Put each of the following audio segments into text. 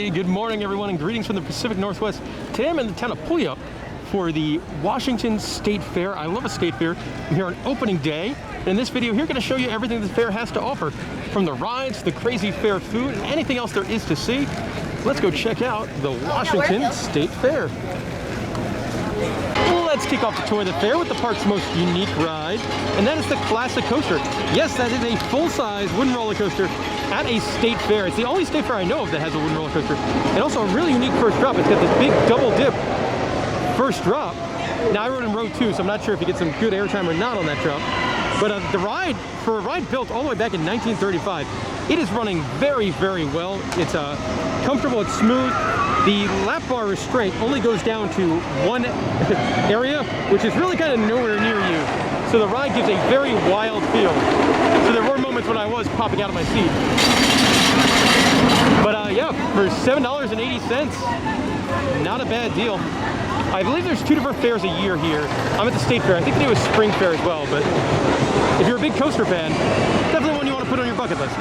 Hey, good morning everyone and greetings from the Pacific Northwest. Today I'm in the town of Puyallup for the Washington State Fair. I love a state fair. I'm here on opening day. And in this video here, I'm going to show you everything the fair has to offer. From the rides, the crazy fair food, anything else there is to see. Let's go check out the Washington State Fair. Let's kick off the tour of the fair with the park's most unique ride, and that is the Classic Coaster. Yes, that is a full-size wooden roller coaster at a state fair. It's the only state fair I know of that has a wooden roller coaster. And also a really unique first drop. It's got this big double dip first drop. Now I rode in row 2, so I'm not sure if you get some good airtime or not on that drop. But the ride, for a ride built all the way back in 1935, it is running very, very well. It's comfortable, it's smooth. The lap bar restraint only goes down to one area, which is really kind of nowhere near you. So the ride gives a very wild feel. So there were moments when I was popping out of my seat. But yeah, for $7.80, not a bad deal. I believe there's 2 different fairs a year here. I'm at the state fair. I think they do a spring fair as well, but if you're a big coaster fan, definitely one you want to put on your bucket list.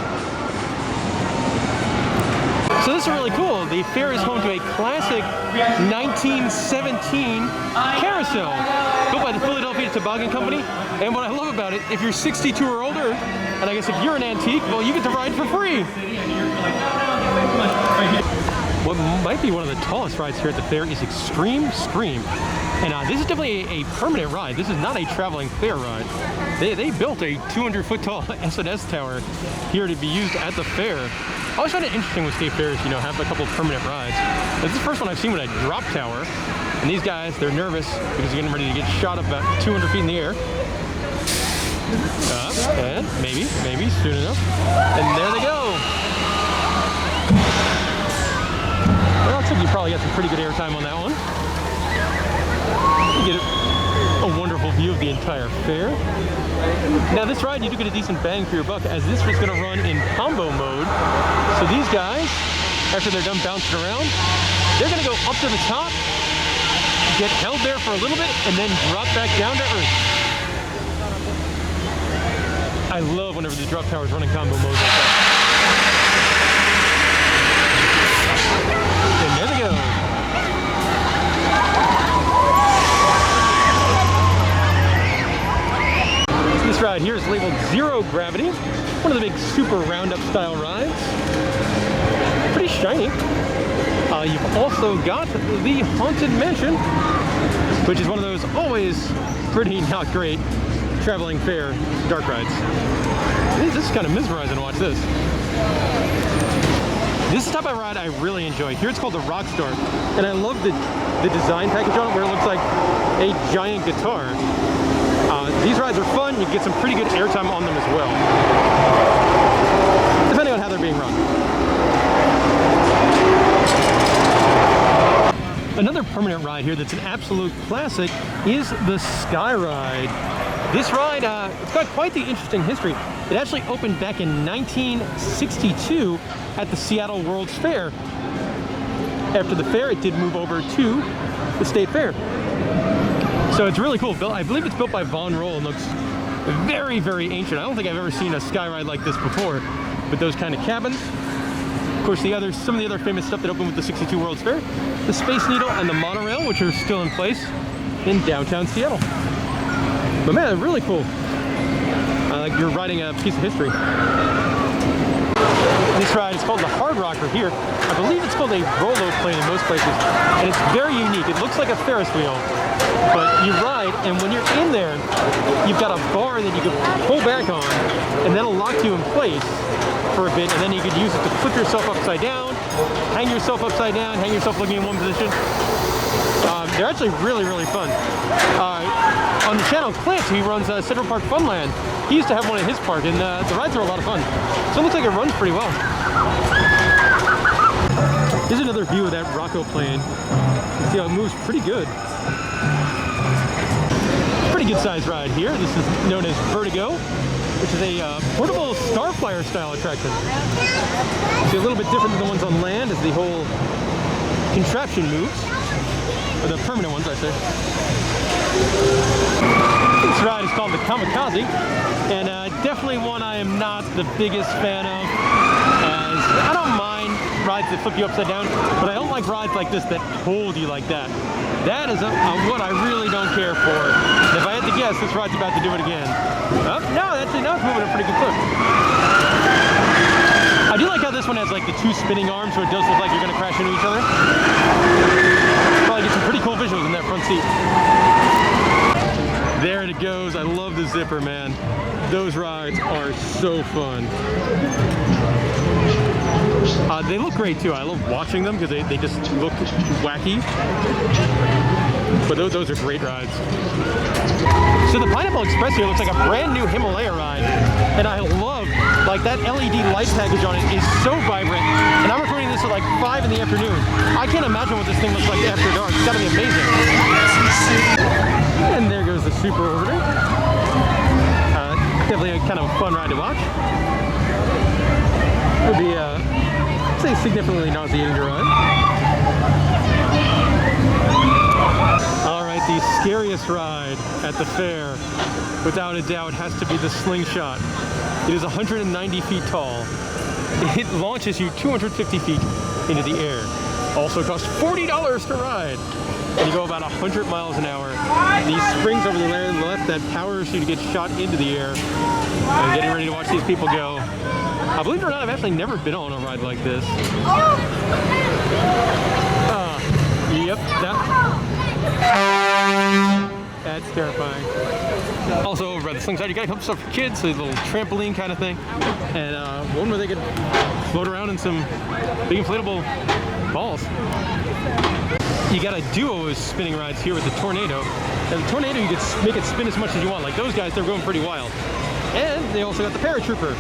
So this is really cool. The fair is home to a classic 1917 carousel built by the Philadelphia Toboggan Company. And what I love about it, if you're 62 or older, and I guess if you're an antique, well, you get to ride for free. What might be one of the tallest rides here at the fair is Extreme Scream. And this is definitely a permanent ride. This is not a traveling fair ride. They built a 200-foot tall S&S tower here to be used at the fair. I always find it interesting with state fairs, you know, have a couple of permanent rides. This is the first one I've seen with a drop tower. And these guys, they're nervous because they're getting ready to get shot up about 200 feet in the air. Up, and maybe, soon enough. And there they go. Well, looks like you probably got some pretty good airtime on that one. You get a wonderful view of the entire fair. Now this ride, you do get a decent bang for your buck, as this was going to run in combo mode. So these guys, after they're done bouncing around, they're going to go up to the top, get held there for a little bit, and then drop back down to earth. I love whenever the drop towers run in combo mode like that. And there they go. This ride here is labeled Zero Gravity, one of the big super roundup style rides. Pretty shiny. You've also got the Haunted Mansion, which is one of those always pretty not great traveling fair dark rides. This is kind of mesmerizing to watch this. This is the type of ride I really enjoy. Here it's called the Rockstar, and I love the design package on it where it looks like a giant guitar. These rides are fun. You get some pretty good airtime on them as well, depending on how they're being run. Another permanent ride here that's an absolute classic is the Skyride. This ride, it's got quite the interesting history. It actually opened back in 1962 at the Seattle World's Fair. After the fair, it did move over to the State Fair. So it's really cool. I believe it's built by Von Roll and looks very, very ancient. I don't think I've ever seen a skyride like this before, with those kind of cabins. Of course, some of the other famous stuff that opened with the 62 World's Fair, the Space Needle and the monorail, which are still in place in downtown Seattle. But man, really cool. Like you're riding a piece of history. This ride is called the Hard Rocker here. I believe it's called a Rolo plane in most places, and it's very unique. It looks like a Ferris wheel, but you ride, and when you're in there, you've got a bar that you can pull back on, and that'll lock you in place for a bit, and then you could use it to flip yourself upside down, hang yourself upside down, hang yourself looking in one position. They're actually really, really fun. On the channel, Clint, who runs Central Park Funland, he used to have one at his park, and the rides are a lot of fun. So it looks like it runs pretty well. Here's another view of that Rocco plane. You see how it moves pretty good. Pretty good sized ride here. This is known as Vertigo, which is a portable Starflyer style attraction. See, a little bit different than the ones on land as the whole contraption moves. Or the permanent ones, I say. This ride is called the Kamikaze, and definitely one I am not the biggest fan of, as I don't mind rides that flip you upside down, but I don't like rides like this that hold you like that. That is what I really don't care for. If I had to guess, this ride's about to do it again. Oh, no, that's enough. Moving at a pretty good clip. I do like how this one has like the two spinning arms, so it does look like you're going to crash into each other. Probably get some pretty cool visuals in that front seat. There it goes. I love the zipper, man. Those rides are so fun. They look great too. I love watching them because they just look wacky. But those are great rides. So the Pineapple Express here looks like a brand new Himalaya ride. And I love, like, that LED light package on it is so vibrant. And I'm recording this at like 5 in the afternoon. I can't imagine what this thing looks like after dark. It's gotta be amazing. And there goes the Super Orbiter. Definitely a kind of fun ride to watch. Would be, I'd say, significantly nauseating to ride. All right, the scariest ride at the fair, without a doubt, has to be the Slingshot. It is 190 feet tall. It launches you 250 feet into the air. Also costs $40 to ride. And you go about 100 miles an hour. These springs over the left that powers you to get shot into the air. I'm getting ready to watch these people go. Believe it or not, I've actually never been on a ride like this. Yep, that's terrifying. Also over by the Slingshot, you got a couple stuff for kids, so a little trampoline kind of thing. And one where they could float around in some big inflatable balls. You got a duo of spinning rides here with the Tornado. And the Tornado, you can make it spin as much as you want. Like those guys, they're going pretty wild. And they also got the Paratrooper.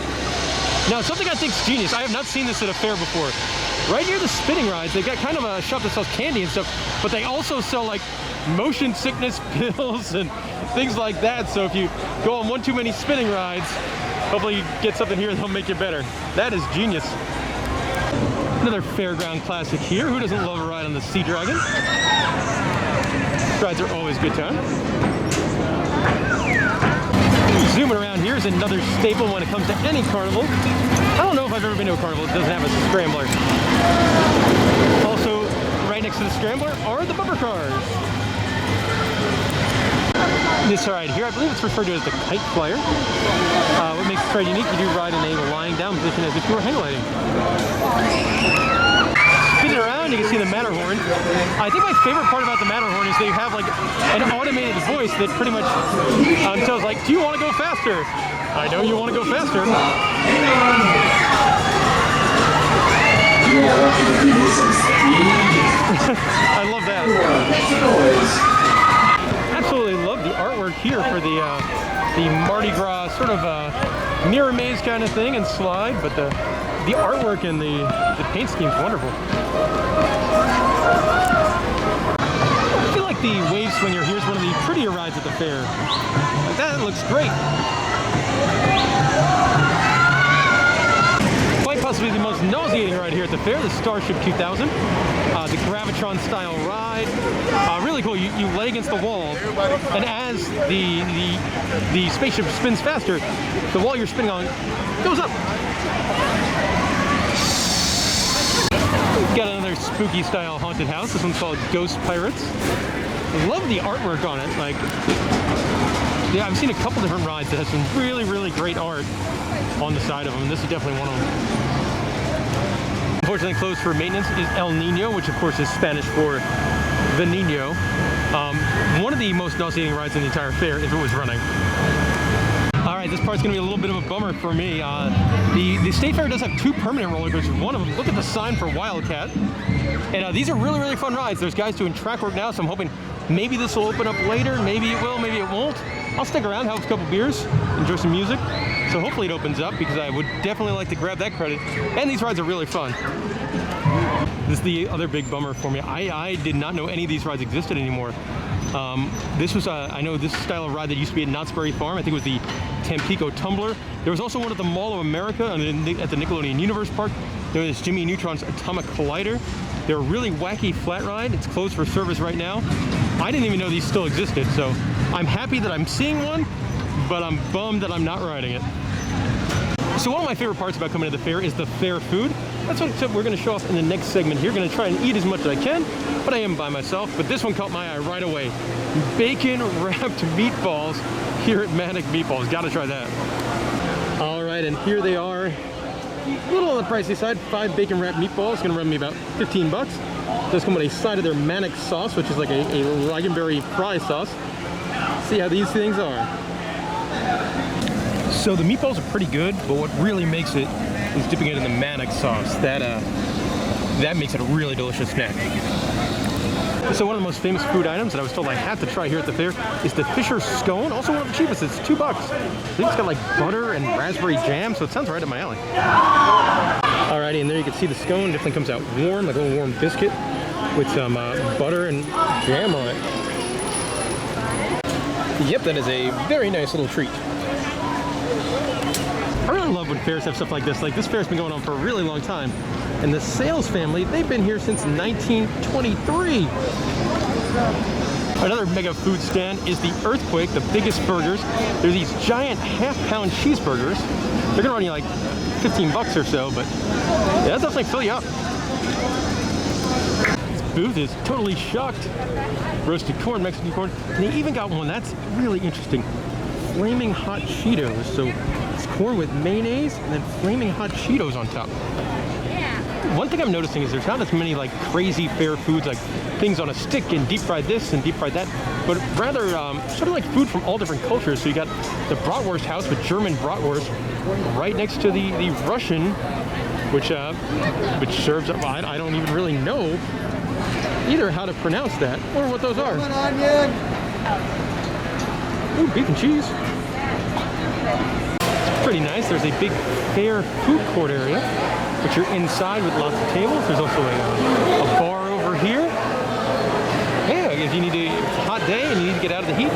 Now, something I think is genius, I have not seen this at a fair before. Right near the spinning rides, they've got kind of a shop that sells candy and stuff, but they also sell like motion sickness pills and things like that. So if you go on one too many spinning rides, hopefully you get something here that'll make you better. That is genius. Another fairground classic here. Who doesn't love a ride on the Sea Dragon? Rides are always good time. Zooming around here is another staple when it comes to any carnival. I don't know if I've ever been to a carnival that doesn't have a scrambler. Also, right next to the scrambler are the bumper cars. This ride here, I believe it's referred to as the Kite Flyer. What makes this ride unique, you do ride in a lying down position as if you were hang gliding. Spinning around, you can see the Matterhorn. I think my favorite part about the Matterhorn is they have like an automated voice that pretty much tells like, do you want to go faster? I know you want to go faster. I love that. Absolutely love the artwork here for the Mardi Gras sort of mirror maze kind of thing and slide, but the artwork and the paint scheme is wonderful. I feel like the Wave Swinger here is one of the prettier rides at the fair. Like that looks great. Quite possibly the most nauseating ride here at the fair, the Starship 2000. The Gravitron style ride. Really cool. You lay against the wall, and as the spaceship spins faster, the wall you're spinning on goes up. We've got another spooky style haunted house. This one's called Ghost Pirates. I love the artwork on it. Like, yeah, I've seen a couple different rides that have some really, really great art on the side of them, and this is definitely one of them. Unfortunately, closed for maintenance is El Nino, which of course is Spanish for the Nino. One of the most nauseating rides in the entire fair if it was running. All right, this part's gonna be a little bit of a bummer for me. The State Fair does have two permanent roller coasters. One of them, look at the sign for Wildcat. And these are really, really fun rides. There's guys doing track work now, so I'm hoping maybe this will open up later. Maybe it will, maybe it won't. I'll stick around, have a couple beers, enjoy some music. So hopefully it opens up because I would definitely like to grab that credit. And these rides are really fun. This is the other big bummer for me. I did not know any of these rides existed anymore. This was, I know this style of ride that used to be at Knott's Berry Farm. I think it was the Tampico Tumbler. There was also one at the Mall of America at the Nickelodeon Universe Park. There was Jimmy Neutron's Atomic Collider. They're a really wacky flat ride. It's closed for service right now. I didn't even know these still existed, so I'm happy that I'm seeing one, but I'm bummed that I'm not riding it. So one of my favorite parts about coming to the fair is the fair food. That's what we're going to show off in the next segment here. Going to try and eat as much as I can, but I am by myself. But this one caught my eye right away. Bacon wrapped meatballs here at Manic Meatballs. Got to try that. All right, and here they are. A little on the pricey side. 5 bacon wrapped meatballs. Going to run me about 15 bucks. Does come with a side of their Manic sauce, which is like a lingonberry fry sauce. See how these things are. So the meatballs are pretty good, but what really makes it is dipping it in the Manic sauce. That makes it a really delicious snack. So one of the most famous food items that I was told I had to try here at the fair is the Fisher Scone. Also one of the cheapest. It's $2. I think it's got like butter and raspberry jam, so it sounds right up my alley. Alrighty, and there you can see the scone. Definitely comes out warm, like a little warm biscuit with some butter and jam on it. Yep, that is a very nice little treat. I really love when fairs have stuff like this. Like this fair's been going on for a really long time. And the Sales family, they've been here since 1923. Another mega food stand is the Earthquake, the biggest burgers. They're these giant half-pound cheeseburgers. They're gonna run you like 15 bucks or so, but yeah, that'll definitely fill you up. This booth is totally shocked. Roasted corn, Mexican corn, and they even got one that's really interesting. Flaming hot Cheetos. So it's corn with mayonnaise and then flaming hot Cheetos on top. One thing I'm noticing is there's not as many like crazy fair foods, like things on a stick and deep fried this and deep fried that, but rather sort of like food from all different cultures. So you got the Bratwurst house with German Bratwurst right next to the Russian, which serves up. I don't even really know either how to pronounce that or what those are. Ooh, beef and cheese. It's pretty nice. There's a big fair food court area, which you're inside with lots of tables. There's also a bar over here. Yeah, if you need to, it's a hot day and you need to get out of the heat,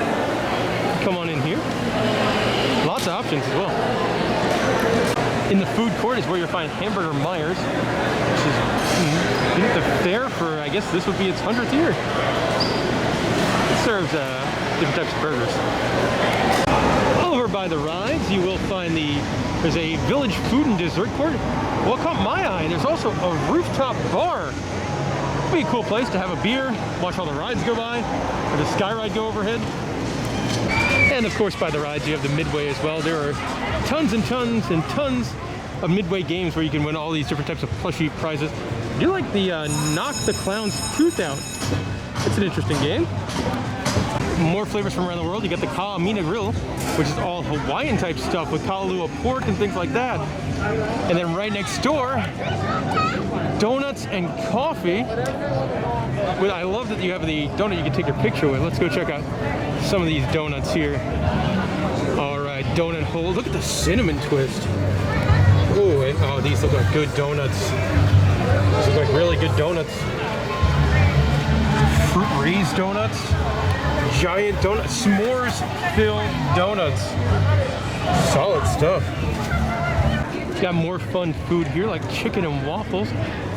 come on in here. Lots of options as well. In the food court is where you'll find Hamburger Myers, which has been at the fair for, I guess this would be its 100th year. It serves different types of burgers. Over by the rides, you will find there's a Village Food and Dessert Court. What caught my eye, there's also a rooftop bar. It'd be a cool place to have a beer, watch all the rides go by, or the skyride go overhead. And of course, by the rides, you have the Midway as well. There are tons and tons and tons of Midway games where you can win all these different types of plushie prizes. I do like the Knock the Clown's Tooth Out. It's an interesting game. More flavors from around the world. You got the Ka'amina Grill, which is all Hawaiian type stuff with Kalalua pork and things like that. And then right next door, donuts and coffee. I love that you have the donut you can take your picture with. Let's go check out some of these donuts here. All right, donut hole. Look at the cinnamon twist. Oh, these look like good donuts. These look like really good donuts. Fruit raised donuts. Giant donuts, s'mores filled donuts. Solid stuff. Got more fun food here, like chicken and waffles.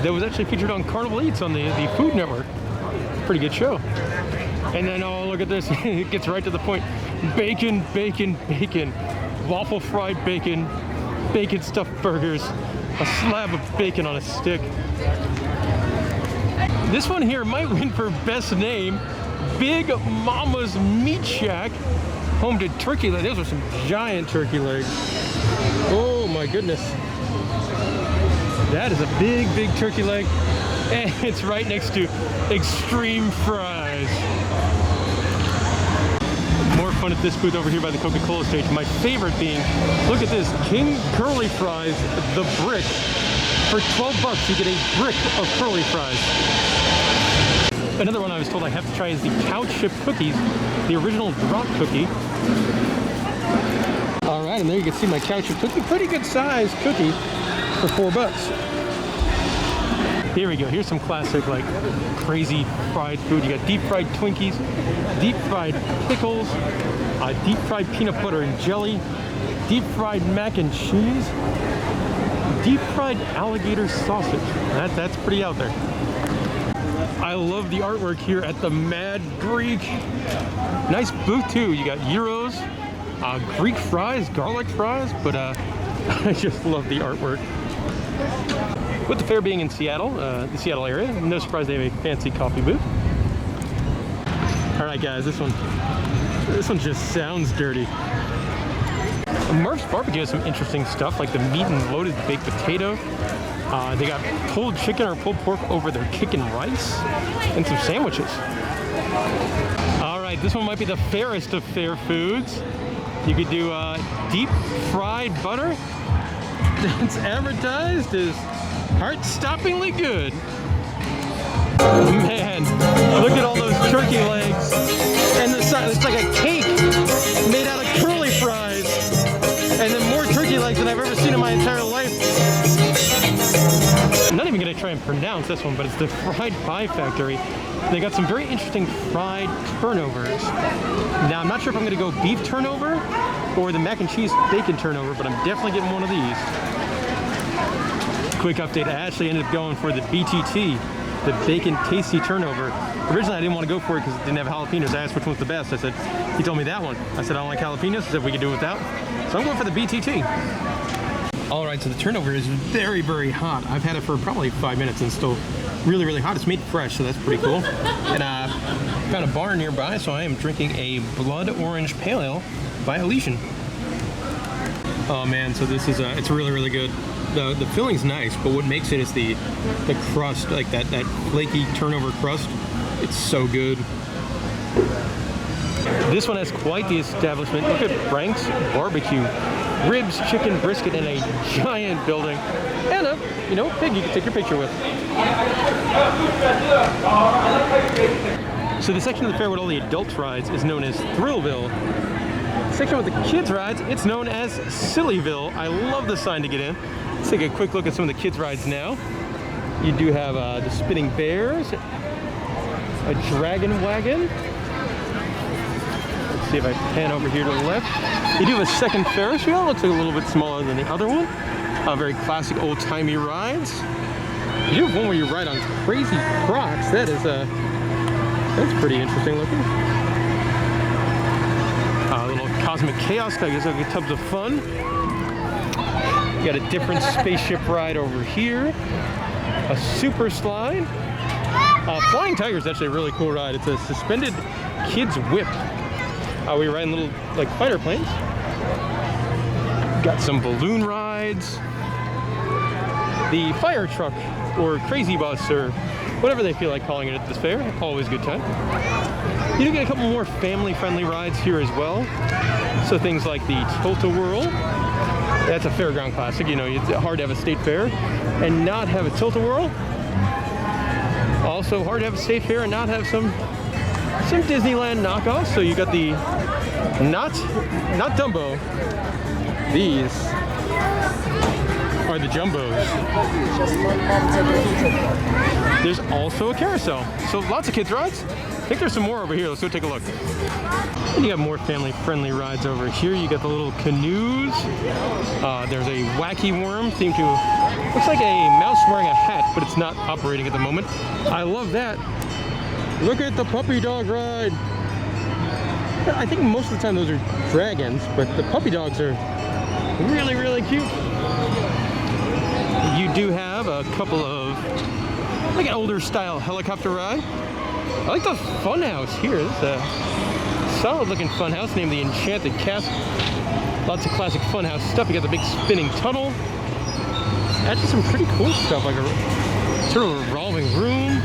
That was actually featured on Carnival Eats on the Food Network. Pretty good show. And then, oh, look at this. It gets right to the point. Bacon, bacon, bacon. Waffle fried bacon. Bacon stuffed burgers. A slab of bacon on a stick. This one here might win for best name. Big Mama's Meat Shack, home to turkey legs. Those are some giant turkey legs. Oh my goodness. That is a big, big turkey leg. And it's right next to Extreme Fries. More fun at this booth over here by the Coca-Cola stage. My favorite being, look at this, King Curly Fries, the brick. For 12 bucks, you get a brick of curly fries. Another one I was told I have to try is the Couch Chip Cookies, the original drop cookie. All right, and there you can see my Couch Chip cookie. Pretty good size cookie for 4 bucks. Here we go. Here's some classic, like, crazy fried food. You got deep fried Twinkies, deep fried pickles, deep fried peanut butter and jelly, deep fried mac and cheese, deep fried alligator sausage. That's pretty out there. I love the artwork here at the Mad Greek. Nice booth too. You got gyros, Greek fries, garlic fries, but I just love the artwork. With the fair being in Seattle, the Seattle area, no surprise they have a fancy coffee booth. All right, guys, this one just sounds dirty. Marks BBQ has some interesting stuff, like the meat and loaded baked potato. They got pulled chicken or pulled pork over their chicken rice, and some sandwiches. All right, this one might be the fairest of fair foods. You could do deep fried butter. It's advertised as heart-stoppingly good. Man, look at all those turkey legs. And the side, it's like a cake made out of curly fries. And then more turkey legs than I've ever seen in my entire life. I'm not even gonna try and pronounce this one, but it's the Fried Pie Factory. They got some very interesting fried turnovers. Now, I'm not sure if I'm gonna go beef turnover or the mac and cheese bacon turnover, but I'm definitely getting one of these. Quick update, I actually ended up going for the BTT, the bacon tasty turnover. Originally I didn't want to go for it because it didn't have jalapenos. I asked which one's the best. I said, he told me that one. I said, I don't like jalapenos. He said we could do it without. So I'm going for the BTT. All right, so the turnover is very, very hot. I've had it for probably 5 minutes and it's still really, really hot. It's made fresh, so that's pretty cool. And I found a bar nearby, so I am drinking a blood orange pale ale by Elysian. Oh man, so this is, it's really, really good. The filling's nice, but what makes it is the crust, like that flaky turnover crust. It's so good. This one has quite the establishment. Look at Frank's Barbecue. Ribs, chicken, brisket in a giant building. And a, pig you can take your picture with. So the section of the fair with all the adults rides is known as Thrillville. The section with the kids rides, it's known as Sillyville. I love the sign to get in. Let's take a quick look at some of the kids' rides now. You do have the spinning bears, a dragon wagon. Let's see if I pan over here to the left. You do have a second Ferris wheel. It looks like a little bit smaller than the other one. Very classic old-timey rides. You do have one where you ride on crazy Crocs. That is that's pretty interesting looking. A little cosmic chaos, I guess, like tubs of fun. You got a different spaceship ride over here. A super slide. Flying Tiger is actually a really cool ride. It's a suspended kids whip. We ride in little like fighter planes. Got some balloon rides. The fire truck or crazy bus or whatever they feel like calling it at this fair. Always a good time. You do get a couple more family-friendly rides here as well. So things like the Tilt-A-Whirl. That's a fairground classic. It's hard to have a state fair and not have a Tilt-A-Whirl. Also hard to have a state fair and not have some Disneyland knockoffs. So you got the not Dumbo. These are the Jumbos. There's also a carousel. So lots of kids rides. I think there's some more over here. Let's go take a look. And you got more family-friendly rides over here. You got the little canoes. There's a wacky worm themed to, looks like a mouse wearing a hat, but it's not operating at the moment. I love that. Look at the puppy dog ride. I think most of the time those are dragons, but the puppy dogs are really, really cute. You do have a couple of, like an older style helicopter ride. I like the funhouse here. This is a solid looking funhouse named the Enchanted Castle. Lots of classic funhouse stuff. You got the big spinning tunnel. Actually some pretty cool stuff, like a sort of a revolving room.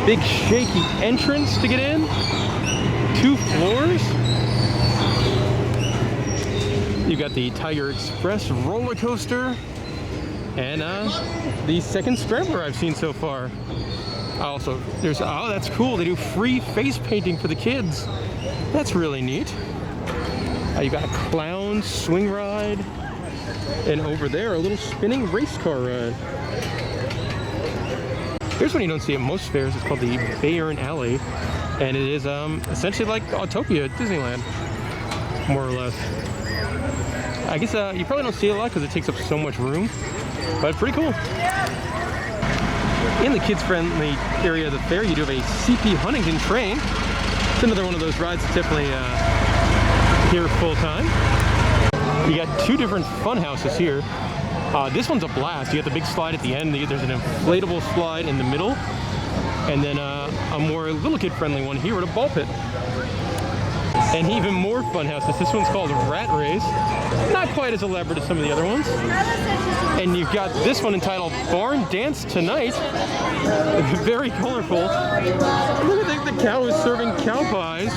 Big shaky entrance to get in. 2 floors. You got the Tiger Express roller coaster. And the second scrambler I've seen so far. Also, there's, oh, that's cool. They do free face painting for the kids. That's really neat. You got a clown swing ride. And over there, a little spinning race car ride. Here's one you don't see at most fairs. It's called the Bayern Alley. And it is essentially like Autopia at Disneyland, more or less. I guess you probably don't see it a lot because it takes up so much room, but pretty cool. In the kids-friendly area of the fair, you do have a CP Huntington train. It's another one of those rides that's definitely here full-time. You got two different fun houses here. This one's a blast. You got the big slide at the end. There's an inflatable slide in the middle. And then a more little kid friendly one here with a ball pit. And even more fun houses. This one's called Rat Race. Not quite as elaborate as some of the other ones. And you've got this one entitled Barn Dance Tonight. Very colorful. Look at the cow is serving cow pies.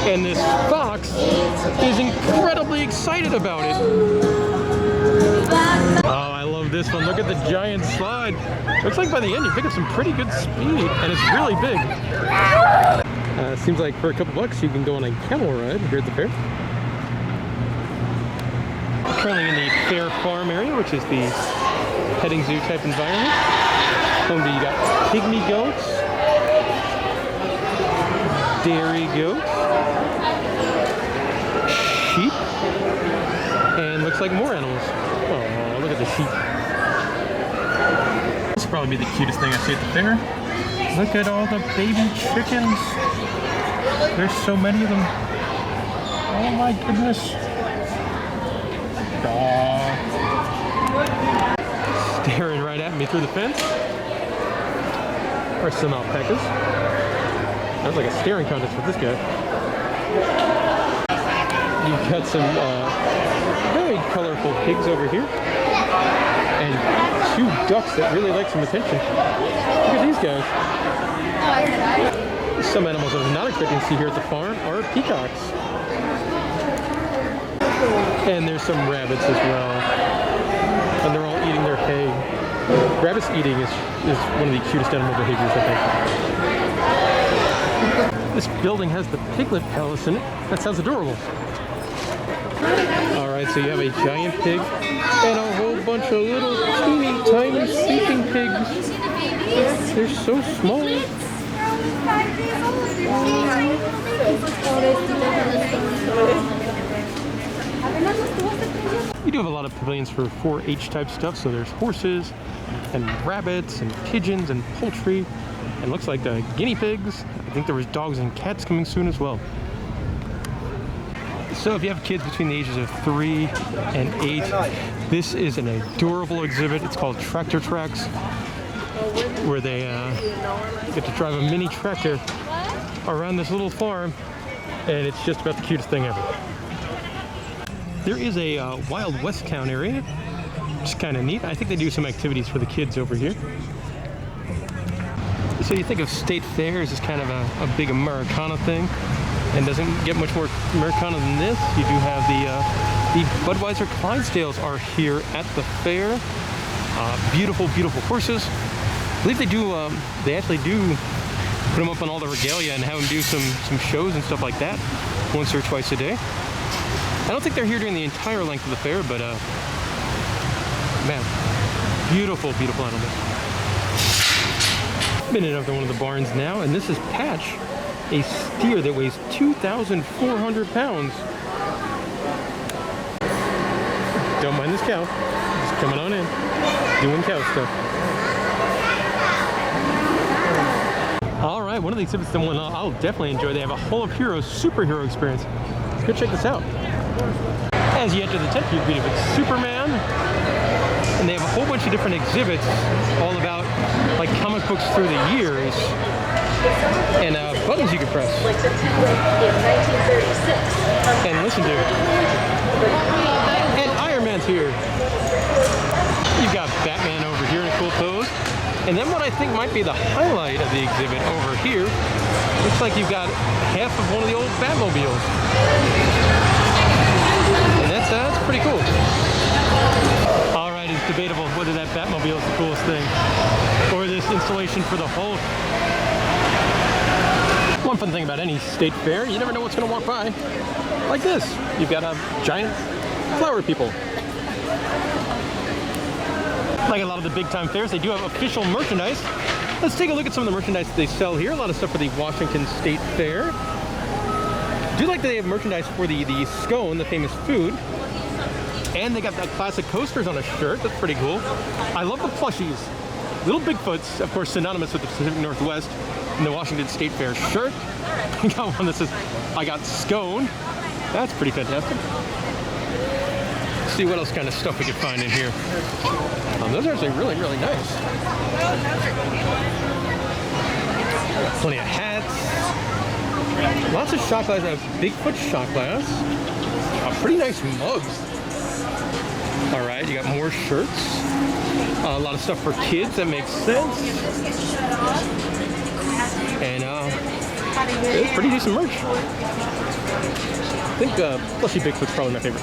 And this fox is incredibly excited about it. Oh, I love this one. Look at the giant slide. Looks like by the end you pick up some pretty good speed, and it's really big. Seems like for a couple bucks you can go on a camel ride here at the fair. Currently in the fair farm area, which is the petting zoo type environment. You got pygmy goats, dairy goats, sheep, and looks like more animals. Oh, look at the sheep. This will probably be the cutest thing I see at the fair. Look at all the baby chickens. There's so many of them. Oh my goodness. Staring right at me through the fence are some alpacas. Sounds like a staring contest with this guy. You've got some very colorful pigs over here. And two ducks that really like some attention. Look at these guys. Some animals I was not expecting to see here at the farm are peacocks. And there's some rabbits as well. And they're all eating their hay. Rabbits eating is one of the cutest animal behaviors, I think. This building has the Piglet Palace in it. That sounds adorable. Alright, so you have a giant pig and a whole bunch of little teeny tiny sleeping pigs. They're so small. You do have a lot of pavilions for 4-H type stuff, so there's horses and rabbits and pigeons and poultry, and looks like the guinea pigs. I think there was dogs and cats coming soon as well. So if you have kids between the ages of 3 and 8, this is an adorable exhibit. It's called Tractor Tracks, where they get to drive a mini tractor around this little farm, and it's just about the cutest thing ever. There is a Wild West town area, which is kind of neat. I think they do some activities for the kids over here. So you think of state fairs as kind of a big Americana thing, and doesn't get much more Americana than this. You do have the Budweiser Clydesdales are here at the fair. Beautiful, beautiful horses. I believe they actually do put them up on all the regalia and have them do some shows and stuff like that once or twice a day. I don't think they're here during the entire length of the fair, but man, beautiful, beautiful animals. Been in another one of the barns now, and this is Patch, a steer that weighs 2,400 pounds. Don't mind this cow, just coming on in, doing cow stuff. All right, one of the exhibits that I'll definitely enjoy. They have a Hall of Heroes superhero experience. Let's go check this out. As you enter the tent, you greet with Superman, and they have a whole bunch of different exhibits all about like comic books through the years, and buttons you can press and listen to. And Iron Man's here. You've got Batman over here in a cool pose. And then what I think might be the highlight of the exhibit over here, looks like you've got half of one of the old Batmobiles. And that's pretty cool. All right, it's debatable whether that Batmobile is the coolest thing, or this installation for the Hulk. One fun thing about any state fair, you never know what's going to walk by. Like this, you've got a giant flower people. Like a lot of the big time fairs, they do have official merchandise. Let's take a look at some of the merchandise that they sell here. A lot of stuff for the Washington State Fair. I do like that they have merchandise for the Scone, the famous food. And they got that classic coasters on a shirt. That's pretty cool. I love the plushies. Little Bigfoots, of course, synonymous with the Pacific Northwest, and the Washington State Fair shirt. I got one that says, I got Scone. That's pretty fantastic. see what else kind of stuff we could find in here. Those are actually really, really nice. Plenty of hats. Lots of shot glass. Bigfoot shot glass. Pretty nice mugs. All right, you got more shirts. A lot of stuff for kids. That makes sense. And it's pretty decent merch. I think Plushy Bigfoot's probably my favorite.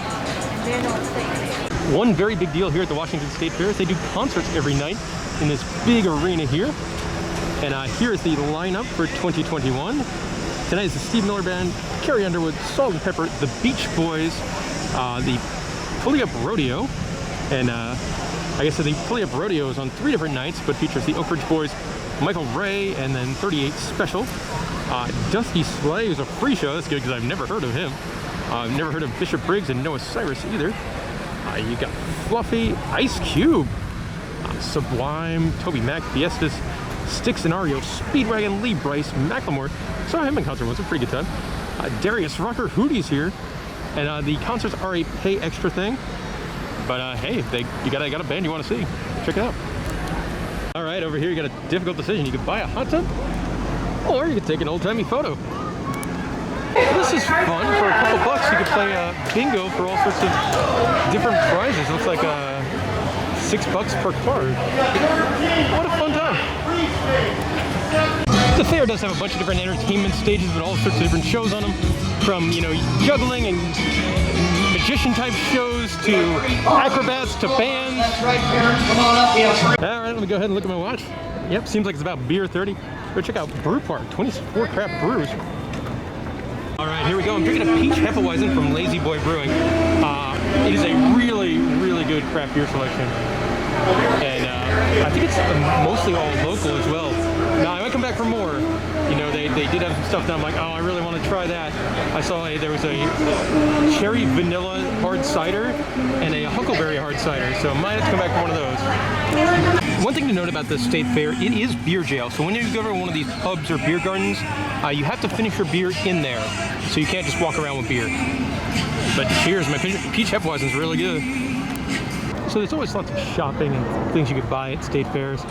One very big deal here at the Washington State Fair is they do concerts every night in this big arena here. And here is the lineup for 2021. Tonight is the Steve Miller Band, Carrie Underwood, Salt and Pepper, the Beach Boys, the Puyallup Rodeo, and I guess the Puyallup Rodeo is on 3 different nights, but features the Oak Ridge Boys, Michael Ray, and then 38 Special. Dusty Slay is a free show. That's good because I've never heard of him. I've never heard of Bishop Briggs and Noah Cyrus either. You got Fluffy, Ice Cube, Sublime, Toby Mac, Fiestas, Styx and Ario, Speedwagon, Lee Bryce, Macklemore. Saw him in concert once, a pretty good time. Darius Rucker, Hootie's here. And the concerts are a pay extra thing. But hey, you got a band you want to see, check it out. All right, over here you got a difficult decision. You could buy a hot tub, or you could take an old-timey photo. This is fun. For a couple bucks, you could play bingo for all sorts of different prizes. Looks like $6 per card. What a fun time. The fair does have a bunch of different entertainment stages with all sorts of different shows on them, from, you know, juggling and magician type shows to acrobats to bands. All right, let me go ahead and look at my watch. Yep, seems like it's about beer 30. Go check out Brew Park, 24 craft brews. All right, here we go. I'm drinking a peach Hefeweizen from Lazy Boy Brewing. It is a really, really good craft beer selection. And I think it's mostly all local as well. Now, I might come back for more. You know, they did have some stuff that I'm like, oh, I really want to try that. I saw there was a cherry vanilla hard cider and a huckleberry hard cider, so I might have to come back for one of those. One thing to note about the state fair, it is beer jail. So when you go to one of these pubs or beer gardens, you have to finish your beer in there. So you can't just walk around with beer. But cheers, my peach Hefeweizen is really good. So there's always lots of shopping and things you could buy at state fairs.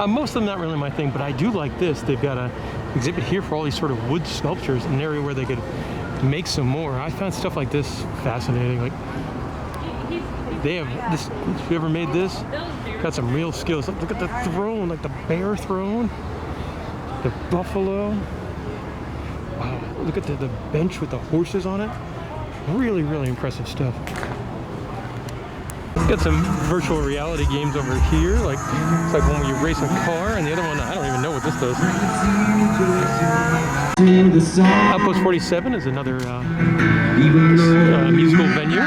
Most of them not really my thing, but I do like this. They've got an exhibit here for all these sort of wood sculptures, an area where they could make some more. I found stuff like this fascinating. Like, they have this, whoever made this, got some real skills. Look at the throne, like the bear throne, the buffalo. Wow, look at the bench with the horses on it. Really, really impressive stuff. Got some virtual reality games over here, like it's like one where you race a car, and the other one, I don't even know what this does. Outpost 47 is another musical venue.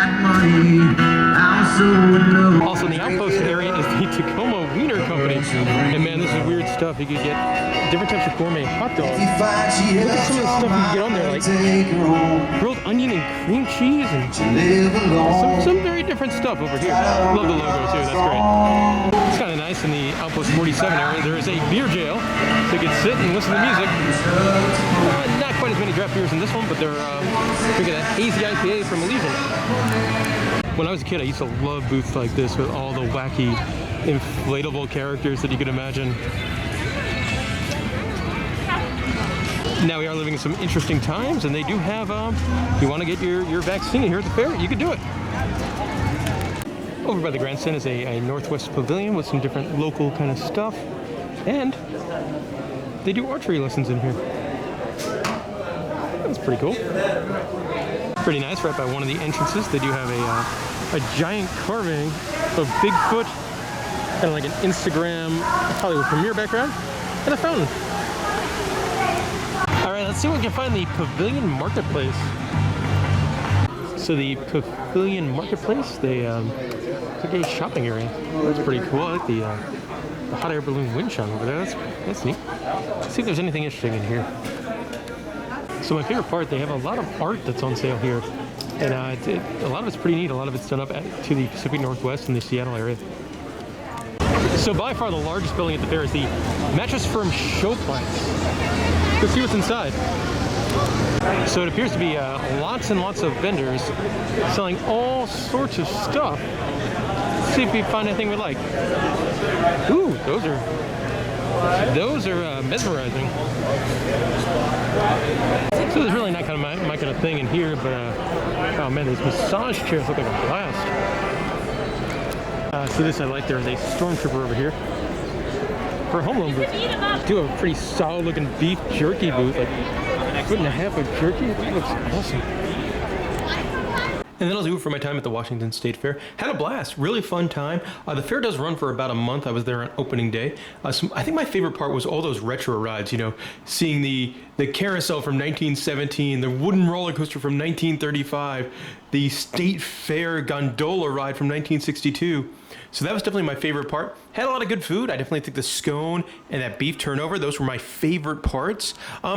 Also in the Outpost area is the Tacoma Wiener Company. And man, this is weird stuff. You could get different types of gourmet hot dogs. Look at some of the stuff you can get on there, like grilled onion and cream cheese, and some very different stuff over here. Love the logo too, that's great. It's kind of nice in the Outpost 47 area. There is a beer jail, so you can sit and listen to music. Not quite as many draft beers in this one, but they're drinking that hazy IPA from Elysian. When I was a kid, I used to love booths like this with all the wacky, inflatable characters that you could imagine. Now we are living in some interesting times, and they do have, if you want to get your vaccine here at the fair, you could do it. Over by the grandstand is a Northwest Pavilion with some different local kind of stuff, and they do archery lessons in here. That's pretty cool. Pretty nice. Right by one of the entrances, they do have a giant carving of Bigfoot, kind of like an Instagram Hollywood premiere background, and a fountain. All right, let's see what we can find in the Pavilion Marketplace. So the Pavilion Marketplace, it's like a shopping area. That's pretty cool. I like the hot air balloon wind chime over there. That's neat. Let's see if there's anything interesting in here. So my favorite part, they have a lot of art that's on sale here. And a lot of it's pretty neat. A lot of it's done up to the Pacific Northwest and the Seattle area. So by far the largest building at the fair is the Mattress Firm Showplace. Let's see what's inside. So it appears to be lots and lots of vendors selling all sorts of stuff. Let's see if we find anything we like. Ooh, those are mesmerizing. So there's really not kind of my kind of thing in here, but oh man, these massage chairs look like a blast. So this I like. There's a stormtrooper over here. For a home loan booth, do have a pretty solid looking beef jerky booth, like a foot and a half of jerky. That looks awesome. And that'll do it for my time at the Washington State Fair. Had a blast, really fun time. The fair does run for about a month. I was there on opening day. I think my favorite part was all those retro rides, you know, seeing the carousel from 1917, the wooden roller coaster from 1935, the State Fair gondola ride from 1962. So that was definitely my favorite part. Had a lot of good food. I definitely think the scone and that beef turnover, those were my favorite parts.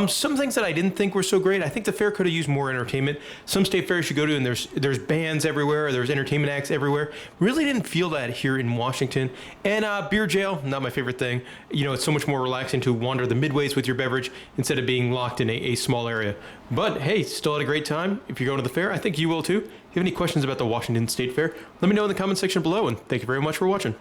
Some things that I didn't think were so great. I think the fair could have used more entertainment. Some state fairs you go to and there's bands everywhere, there's entertainment acts everywhere. Really didn't feel that here in Washington. And beer jail, not my favorite thing. You know, it's so much more relaxing to wander the midways with your beverage instead of being locked in a small area. But hey, still had a great time. If you're going to the fair, I think you will too. If you have any questions about the Washington State Fair, let me know in the comment section below, and thank you very much for watching.